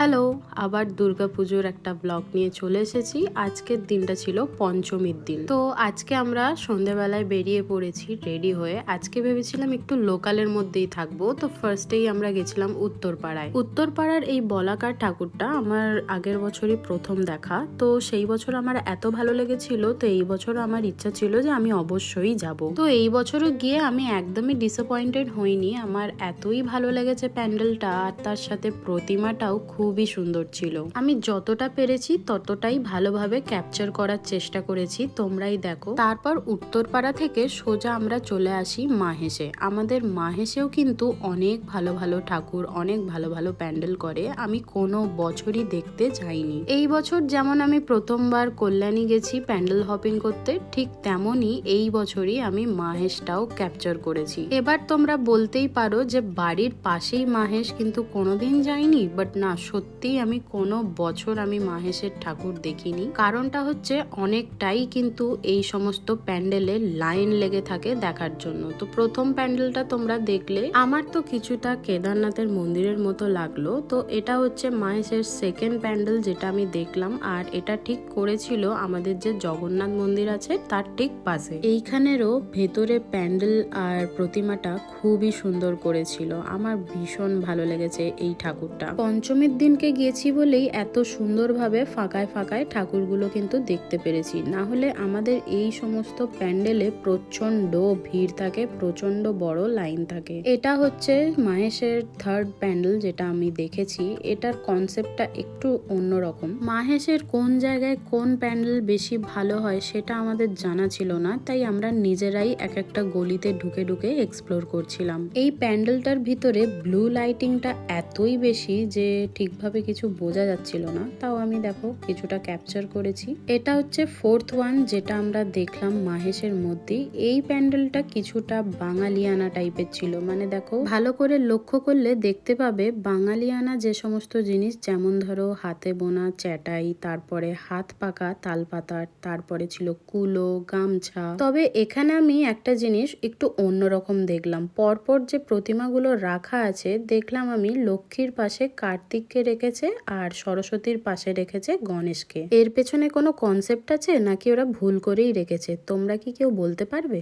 Hello, আবার দুর্গাপুজোর একটা ব্লগ নিয়ে চলে এসেছি। আজকের দিনটা ছিল পঞ্চমীর দিন। তো আজকে আমরা সন্ধেবেলায় বেরিয়ে পড়েছি রেডি হয়ে। আজকে ভেবেছিলাম একটু লোকালের মধ্যেই থাকবো। তো ফার্স্টেই আমরা গেছিলাম উত্তরপাড়ায়। উত্তরপাড়ার এই বলাকার ঠাকুরটা আমার আগের বছরই প্রথম দেখা। তো সেই বছর আমার এত ভালো লেগেছিল, তো এই বছর আমার ইচ্ছা ছিল যে আমি অবশ্যই যাব। তো এই বছরও গিয়ে আমি একদমই ডিসঅ্যাপয়েন্টেড হইনি। আমার এতই ভালো লেগেছে প্যান্ডেলটা, আর তার সাথে প্রতিমাটাও খুবই সুন্দর ছিল। আমি যতটা পেরেছি ততটাই ভালোভাবে ক্যাপচার করার চেষ্টা করেছি, তোমরাই দেখো। তারপর উত্তরপাড়া থেকে সোজা আমরা চলে আসি মাহেশে। আমাদের মাহেশেও কিন্তু অনেক ভালো ভালো ঠাকুর, অনেক ভালো ভালো প্যান্ডেল করে। আমি কোনো বছরই দেখতে যাইনি। এই বছর যেমন আমি প্রথমবার কল্যাণী গেছি প্যান্ডেল হপিং করতে, ঠিক তেমনই এই বছরই আমি মাহেশটাও ক্যাপচার করেছি। এবার তোমরা বলতেই পারো যে বাড়ির পাশেই মাহেশ, কিন্তু কোনোদিন যাইনি। বাট না, সত্যিই আমি কোনো বছর আমি মাহেশের ঠাকুর দেখিনি। কারণটা হচ্ছে অনেকটাই কিন্তু এই সমস্ত প্যান্ডেলে লাইন লেগে থাকে দেখার জন্য। তো প্রথম প্যান্ডেলটা তোমরা দেখলে, আমার তো কিছুটা কেদারনাথের মন্দিরের মতো লাগলো। তো এটা হচ্ছে মাহেশের সেকেন্ড প্যান্ডেল যেটা আমি দেখলাম, আর এটা ঠিক করেছিল আমাদের যে জগন্নাথ মন্দির আছে তার ঠিক পাশে। এইখানেরও ভেতরে প্যান্ডেল আর প্রতিমাটা খুবই সুন্দর করেছিল। আমার ভীষণ ভালো লেগেছে এই ঠাকুরটা। পঞ্চমীর দিনকে গিয়েছি বলেই এত সুন্দরভাবে ফাঁকায় ফাঁকায় ঠাকুরগুলো কিন্তু দেখতে পেরেছি। না হলে আমাদের এই সমস্ত প্যান্ডেলে প্রচন্ড ভিড় থাকে, প্রচন্ড বড় লাইন থাকে। এটা হচ্ছে মাহেশের থার্ড প্যান্ডেল যেটা আমি দেখেছি। এটার কনসেপ্টটা একটু অন্যরকম। মাহেশের কোন জায়গায় কোন প্যান্ডেল বেশি ভালো হয় সেটা আমাদের জানা ছিল না, তাই আমরা নিজেরাই এক একটা গলিতে ঢুকে ঢুকে এক্সপ্লোর করছিলাম। এই প্যান্ডেলটার ভিতরে ব্লু লাইটিংটা এতই বেশি যে ঠিকভাবে কিছু বোঝা যাচ্ছিল না, তাও আমি দেখো কিছুটা ক্যাপচার করেছি। এটা হচ্ছে ফোর্থ ওয়ান যেটা আমরা দেখলাম মাহেশের মধ্যেই। এই প্যান্ডেলটা কিছুটা বাঙালিয়ানা টাইপের ছিল। মানে দেখো, ভালো করে লক্ষ্য করলে দেখতে পাবে বাঙালিয়ানা যে সমস্ত জিনিস, যেমন ধরো হাতে বোনা চ্যাটাই, তারপরে হাত পাকা তালপাতার, তারপরে ছিল কুলো, গামছা। তবে এখানে আমি একটা জিনিস একটু অন্যরকম দেখলাম। পরপর যে প্রতিমাগুলো রাখা আছে, দেখলাম আমি লক্ষ্মীর পাশে কার্তিককে রেখেছে আর সরস্বতীর পাশে রেখেছে গণেশকে। এর পেছনে কোনো কনসেপ্ট আছে নাকি ওরা ভুল করেই রেখেছে? তোমরা কি কেউ বলতে পারবে?